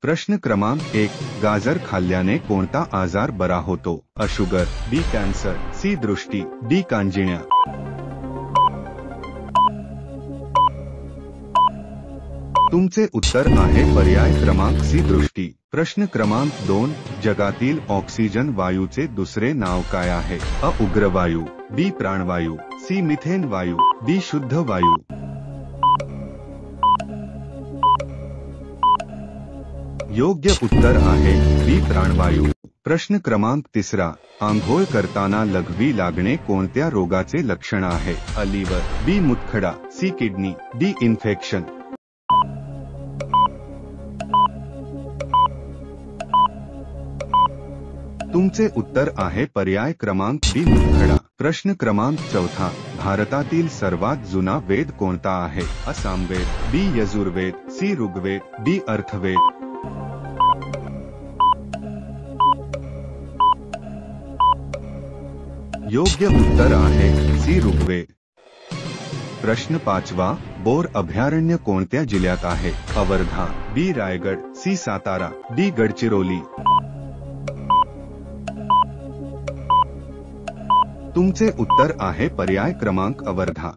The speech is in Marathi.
प्रश्न क्रमांक 1, गाजर खाल्ल्याने कोणता आजार बरा होतो? अ शुगर, बी कॅन्सर, सी दृष्टी, डी कांजिण्या. तुमचे उत्तर आहे पर्याय क्रमांक सी दृष्टी. प्रश्न क्रमांक 2, जगातील ऑक्सिजन वायूचे दुसरे नाव काय आहे? अ उग्रवायू, बी प्राणवायू, सी मिथेन वायू, डी शुद्ध वायू. योग्य उत्तर आहे बी प्राणवायू. प्रश्न क्रमांक 3, आंघोळ करताना लघवी लागणे कोणत्या रोगाचे लक्षण आहे? अ लिव्हर, बी मुतखडा, सी किडनी, डी इन्फेक्शन. तुमचे उत्तर आहे पर्याय क्रमांक बी मुतखडा. प्रश्न क्रमांक 4, भारतातील सर्वात जुना वेद कोणता आहे? अ सामवेद, बी यजुर्वेद, सी ऋग्वेद, डी अर्थवेद. योग्य उत्तर आहे सी ऋग्वेद. प्रश्न 5, बोर अभयारण्य कोणत्या जिल्ह्यात आहे? अ वर्धा, बी रायगड, सी सातारा, डी गडचिरोली. तुमचे उत्तर आहे पर्याय क्रमांक अ वर्धा.